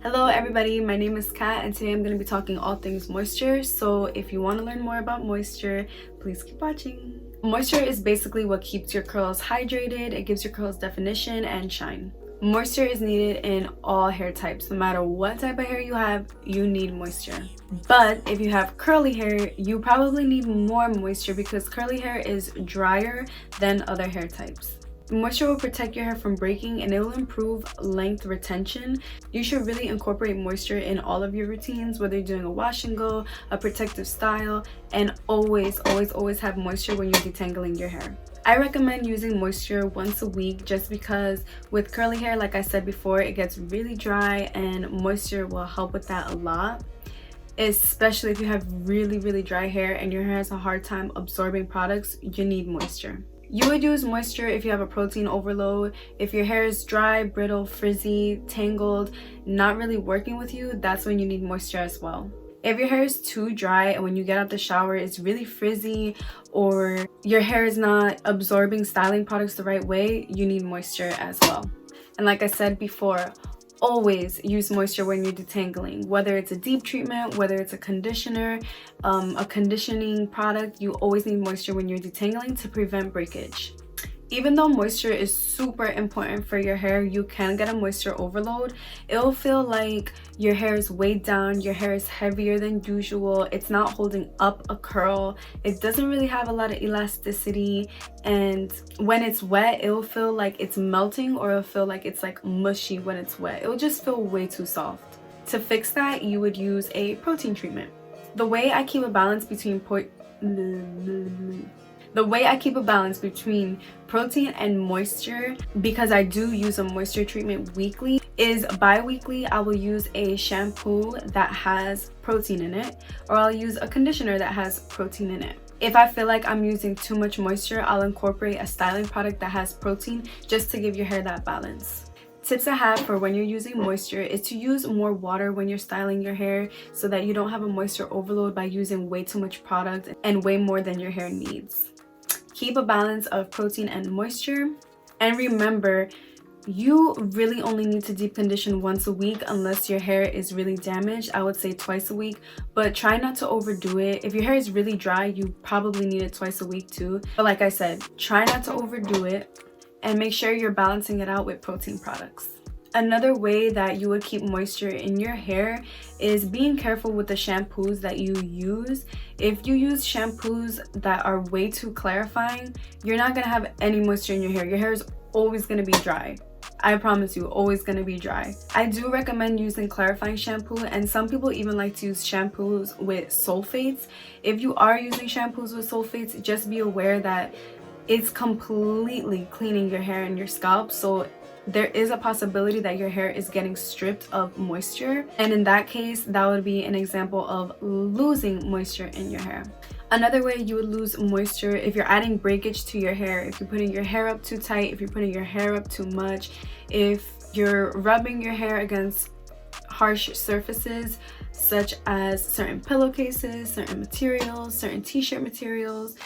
Hello everybody, my name is Kat and today I'm going to be talking all things moisture. So if you want to learn more about moisture, please keep watching. Moisture is basically what keeps your curls hydrated. It gives your curls definition and shine. Moisture is needed in all hair types. No matter what type of hair you have, you need moisture. But if you have curly hair, you probably need more moisture because curly hair is drier than other hair types. Moisture will protect your hair from breaking and it will improve length retention. You should really incorporate moisture in all of your routines, whether you're doing a wash and go, a protective style, and always have moisture when you're detangling your hair. I recommend using moisture once a week just because with curly hair, like I said before, it gets really dry and moisture will help with that a lot. Especially if you have really dry hair and your hair has a hard time absorbing products, you need moisture. You would use moisture if you have a protein overload. If your hair is dry, brittle, frizzy, tangled, not really working with you, that's when you need moisture as well. If your hair is too dry and when you get out the shower it's really frizzy or your hair is not absorbing styling products the right way, you need moisture as well. And like I said before, always use moisture when you're detangling, whether it's a deep treatment, whether it's a conditioner, a conditioning product. You always need moisture when you're detangling to prevent breakage. Even though moisture is super important for your hair, you can get a moisture overload. It'll feel like your hair is weighed down, your hair is heavier than usual, it's not holding up a curl, it doesn't really have a lot of elasticity, and when it's wet it'll feel like it's melting or it'll feel like it's like mushy when it's wet. It'll just feel way too soft. To fix that, you would use a protein treatment. The way I keep a balance between protein and moisture, because I do use a moisture treatment weekly, is bi-weekly I will use a shampoo that has protein in it, or I'll use a conditioner that has protein in it. If I feel like I'm using too much moisture, I'll incorporate a styling product that has protein just to give your hair that balance. Tips I have for when you're using moisture is to use more water when you're styling your hair so that you don't have a moisture overload by using way too much product and way more than your hair needs. Keep a balance of protein and moisture, and remember, you really only need to deep condition once a week unless your hair is really damaged. I would say twice a week, but try not to overdo it. If your hair is really dry, you probably need it twice a week too. But like I said, try not to overdo it and make sure you're balancing it out with protein products. Another way that you would keep moisture in your hair is being careful with the shampoos that you use. If you use shampoos that are way too clarifying, you're not gonna have any moisture in your hair. Your hair is always gonna be dry. I promise you, always gonna be dry. I do recommend using clarifying shampoo, and some people even like to use shampoos with sulfates. If you are using shampoos with sulfates, just be aware that it's completely cleaning your hair and your scalp, so there is a possibility that your hair is getting stripped of moisture, and in that case that would be an example of losing moisture in your hair. Another way you would lose moisture if you're adding breakage to your hair, if you're putting your hair up too tight, if you're putting your hair up too much, if you're rubbing your hair against harsh surfaces such as certain pillowcases, certain materials, certain t-shirt materials,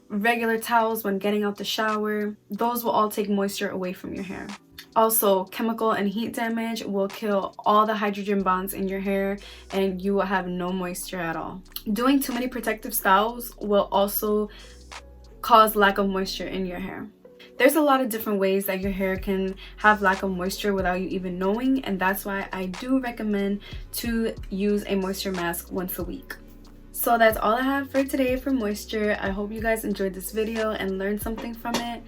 regular towels when getting out the shower. Those will all take moisture away from your hair. Also, chemical and heat damage will kill all the hydrogen bonds in your hair and you will have no moisture at all. Doing too many protective styles will also cause lack of moisture in your hair. There's a lot of different ways that your hair can have lack of moisture without you even knowing, and that's why I do recommend to use a moisture mask once a week. So that's all I have for today for moisture. I hope you guys enjoyed this video and learned something from it.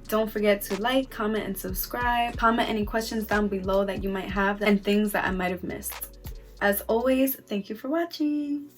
Don't forget to like, comment, and subscribe. Comment any questions down below that you might have and things that I might have missed. As always, thank you for watching.